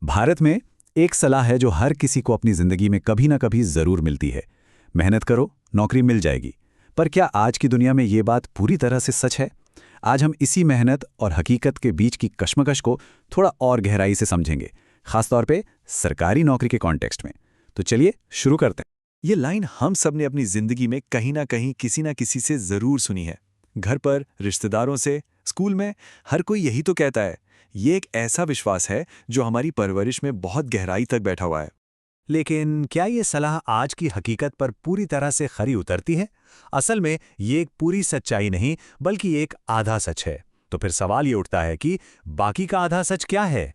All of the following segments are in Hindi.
भारत में एक सलाह है जो हर किसी को अपनी जिंदगी में कभी ना कभी जरूर मिलती है। मेहनत करो, नौकरी मिल जाएगी। पर क्या आज की दुनिया में ये बात पूरी तरह से सच है? आज हम इसी मेहनत और हकीकत के बीच की कश्मकश को थोड़ा और गहराई से समझेंगे, खासतौर पे सरकारी नौकरी के कॉन्टेक्स्ट में। तो चलिए शुरू करते हैं। ये लाइन हम सब ने अपनी जिंदगी में कहीं ना कहीं किसी ना किसी से जरूर सुनी है। घर पर, रिश्तेदारों से, स्कूल में, हर कोई यही तो कहता है। ये एक ऐसा विश्वास है जो हमारी परवरिश में बहुत गहराई तक बैठा हुआ है। लेकिन क्या ये सलाह आज की हकीकत पर पूरी तरह से खरी उतरती है? असल में ये एक पूरी सच्चाई नहीं, बल्कि एक आधा सच है। तो फिर सवाल ये उठता है कि बाकी का आधा सच क्या है?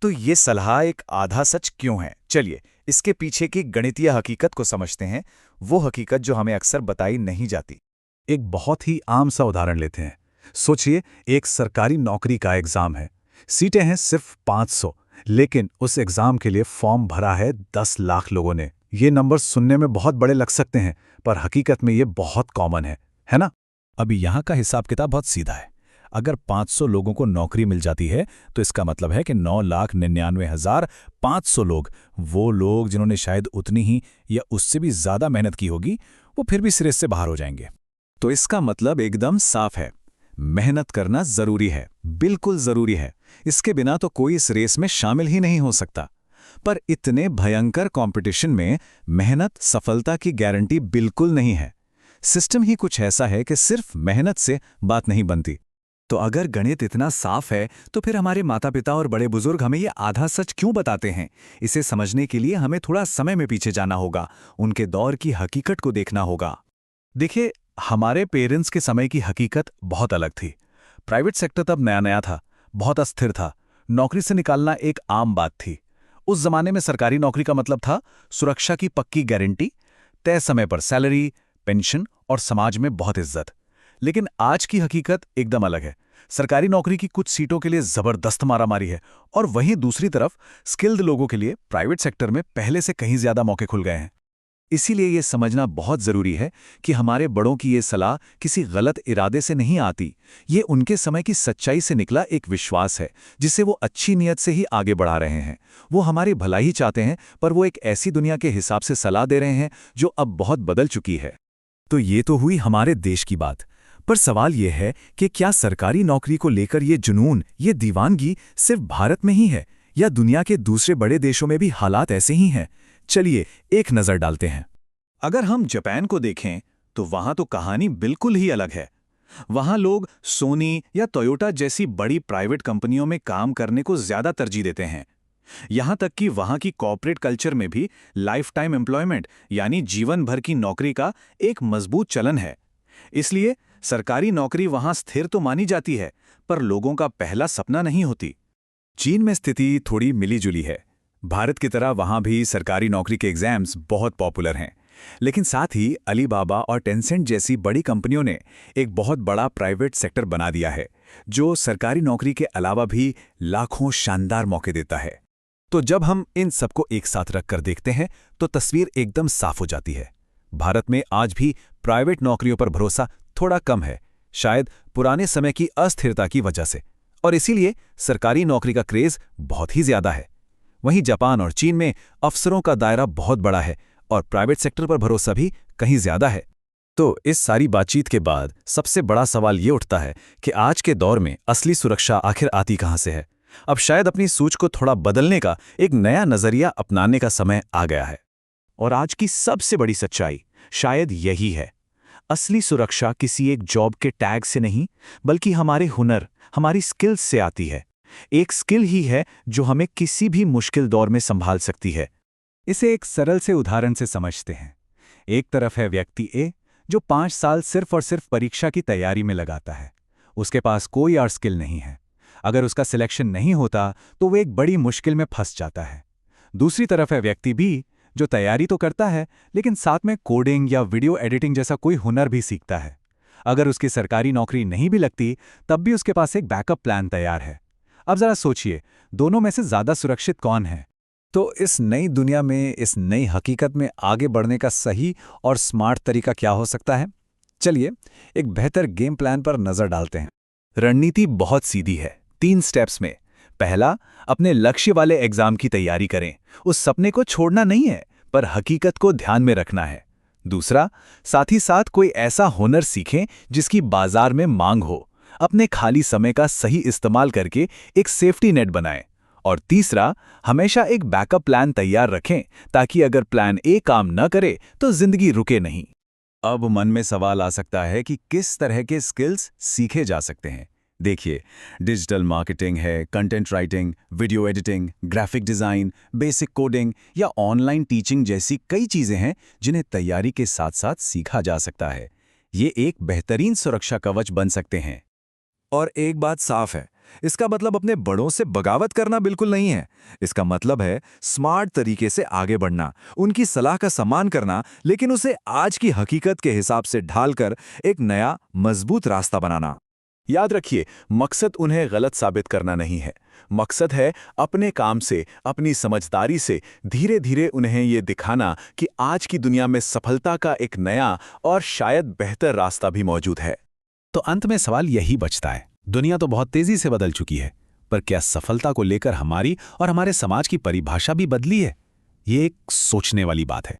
तो ये सलाह एक आधा सच क्यों है? चलिए इसके पीछे की गणितीय हकीकत को समझते हैं, वो हकीकत जो हमें अक्सर बताई नहीं जाती। एक बहुत ही आम सा उदाहरण लेते हैं। सोचिए, एक सरकारी नौकरी का एग्जाम है। सीटें हैं सिर्फ 500, लेकिन उस एग्जाम के लिए फॉर्म भरा है 10 लाख लोगों ने। ये नंबर सुनने में बहुत बड़े लग सकते हैं, पर हकीकत में ये बहुत कॉमन है ना? अभी यहाँ का हिसाब किताब बहुत सीधा है। अगर 500 लोगों को नौकरी मिल जाती है तो इसका मतलब है कि 9,99,500 लोग, वो लोग जिन्होंने शायद उतनी ही या उससे भी ज्यादा मेहनत की होगी, वो फिर भी सिरे से बाहर हो जाएंगे। तो इसका मतलब एकदम साफ है, मेहनत करना जरूरी है, बिल्कुल जरूरी है। इसके बिना तो कोई इस रेस में शामिल ही नहीं हो सकता। पर इतने भयंकर कंपटीशन में मेहनत सफलता की गारंटी बिल्कुल नहीं है। सिस्टम ही कुछ ऐसा है कि सिर्फ मेहनत से बात नहीं बनती। तो अगर गणित इतना साफ है, तो फिर हमारे माता पिता और बड़े बुजुर्ग हमें ये आधा सच क्यों बताते हैं? इसे समझने के लिए हमें थोड़ा समय में पीछे जाना होगा, उनके दौर की हकीकत को देखना होगा। देखिए, हमारे पेरेंट्स के समय की हकीकत बहुत अलग थी। प्राइवेट सेक्टर तब नया नया था, बहुत अस्थिर था। नौकरी से निकालना एक आम बात थी। उस जमाने में सरकारी नौकरी का मतलब था सुरक्षा की पक्की गारंटी, तय समय पर सैलरी, पेंशन और समाज में बहुत इज्जत। लेकिन आज की हकीकत एकदम अलग है। सरकारी नौकरी की कुछ सीटों के लिए जबरदस्त मारामारी है, और वहीं दूसरी तरफ स्किल्ड लोगों के लिए प्राइवेट सेक्टर में पहले से कहीं ज्यादा मौके खुल गए हैं। इसीलिए ये समझना बहुत जरूरी है कि हमारे बड़ों की ये सलाह किसी गलत इरादे से नहीं आती। ये उनके समय की सच्चाई से निकला एक विश्वास है, जिसे वो अच्छी नीयत से ही आगे बढ़ा रहे हैं। वो हमारी भलाई ही चाहते हैं, पर वो एक ऐसी दुनिया के हिसाब से सलाह दे रहे हैं जो अब बहुत बदल चुकी है। तो ये तो हुई हमारे देश की बात। पर सवाल यह है कि क्या सरकारी नौकरी को लेकर ये जुनून, ये दीवानगी सिर्फ भारत में ही है, या दुनिया के दूसरे बड़े देशों में भी हालात ऐसे ही हैं? चलिए एक नजर डालते हैं। अगर हम जापान को देखें, तो वहां तो कहानी बिल्कुल ही अलग है। वहां लोग सोनी या टोयोटा जैसी बड़ी प्राइवेट कंपनियों में काम करने को ज्यादा तरजीह देते हैं। यहां तक कि वहां की कॉर्पोरेट कल्चर में भी लाइफ टाइम एम्प्लॉयमेंट, यानी जीवन भर की नौकरी का एक मजबूत चलन है। इसलिए सरकारी नौकरी वहां स्थिर तो मानी जाती है, पर लोगों का पहला सपना नहीं होती। चीन में स्थिति थोड़ी मिलीजुली है। भारत की तरह वहां भी सरकारी नौकरी के एग्जाम्स बहुत पॉपुलर हैं, लेकिन साथ ही अलीबाबा और टेंसेंट जैसी बड़ी कंपनियों ने एक बहुत बड़ा प्राइवेट सेक्टर बना दिया है, जो सरकारी नौकरी के अलावा भी लाखों शानदार मौके देता है। तो जब हम इन सबको एक साथ रखकर देखते हैं, तो तस्वीर एकदम साफ हो जाती है। भारत में आज भी प्राइवेट नौकरियों पर भरोसा थोड़ा कम है, शायद पुराने समय की अस्थिरता की वजह से, और इसीलिए सरकारी नौकरी का क्रेज बहुत ही ज्यादा है। वहीं जापान और चीन में अफसरों का दायरा बहुत बड़ा है और प्राइवेट सेक्टर पर भरोसा भी कहीं ज्यादा है। तो इस सारी बातचीत के बाद सबसे बड़ा सवाल ये उठता है कि आज के दौर में असली सुरक्षा आखिर आती कहां से है? अब शायद अपनी सोच को थोड़ा बदलने का, एक नया नजरिया अपनाने का समय आ गया है। और आज की सबसे बड़ी सच्चाई शायद यही है। असली सुरक्षा किसी एक जॉब के टैग से नहीं, बल्कि हमारे हुनर, हमारी स्किल्स से आती है। एक स्किल ही है जो हमें किसी भी मुश्किल दौर में संभाल सकती है। इसे एक सरल से उदाहरण से समझते हैं। एक तरफ है व्यक्ति ए, जो 5 साल सिर्फ और सिर्फ परीक्षा की तैयारी में लगाता है। उसके पास कोई और स्किल नहीं है। अगर उसका सिलेक्शन नहीं होता तो वो एक बड़ी मुश्किल में फंस जाता है। दूसरी तरफ है व्यक्ति बी, जो तैयारी तो करता है, लेकिन साथ में कोडिंग या वीडियो एडिटिंग जैसा कोई हुनर भी सीखता है। अगर उसकी सरकारी नौकरी नहीं भी लगती, तब भी उसके पास एक बैकअप प्लान तैयार है। अब जरा सोचिए, दोनों में से ज्यादा सुरक्षित कौन है? तो इस नई दुनिया में, इस नई हकीकत में आगे बढ़ने का सही और स्मार्ट तरीका क्या हो सकता है? चलिए एक बेहतर गेम प्लान पर नजर डालते हैं। रणनीति बहुत सीधी है, 3 स्टेप्स में। पहला, अपने लक्ष्य वाले एग्जाम की तैयारी करें। उस सपने को छोड़ना नहीं है, पर हकीकत को ध्यान में रखना है। दूसरा, साथ ही साथ कोई ऐसा हुनर सीखें जिसकी बाजार में मांग हो। अपने खाली समय का सही इस्तेमाल करके एक सेफ्टी नेट बनाएं। और तीसरा, हमेशा एक बैकअप प्लान तैयार रखें ताकि अगर प्लान ए काम न करे तो जिंदगी रुके नहीं। अब मन में सवाल आ सकता है कि किस तरह के स्किल्स सीखे जा सकते हैं। देखिए, डिजिटल मार्केटिंग है, content writing, video editing, graphic design, basic coding या ऑनलाइन टीचिंग जैसी कई चीज़ें हैं जिन्हें तैयारी के साथ साथ सीखा जा सकता है। ये एक बेहतरीन सुरक्षा कवच बन सकते हैं। और एक बात साफ है, इसका मतलब अपने बड़ों से बगावत करना बिल्कुल नहीं है। इसका मतलब है स्मार्ट तरीके से आगे बढ़ना, उनकी सलाह का सम्मान करना, लेकिन उसे आज की हकीकत के हिसाब से ढालकर एक नया मजबूत रास्ता बनाना। याद रखिए, मकसद उन्हें गलत साबित करना नहीं है। मकसद है अपने काम से, अपनी समझदारी से धीरे धीरे उन्हें ये दिखाना कि आज की दुनिया में सफलता का एक नया और शायद बेहतर रास्ता भी मौजूद है। तो अंत में सवाल यही बचता है, दुनिया तो बहुत तेजी से बदल चुकी है, पर क्या सफलता को लेकर हमारी और हमारे समाज की परिभाषा भी बदली है? ये एक सोचने वाली बात है।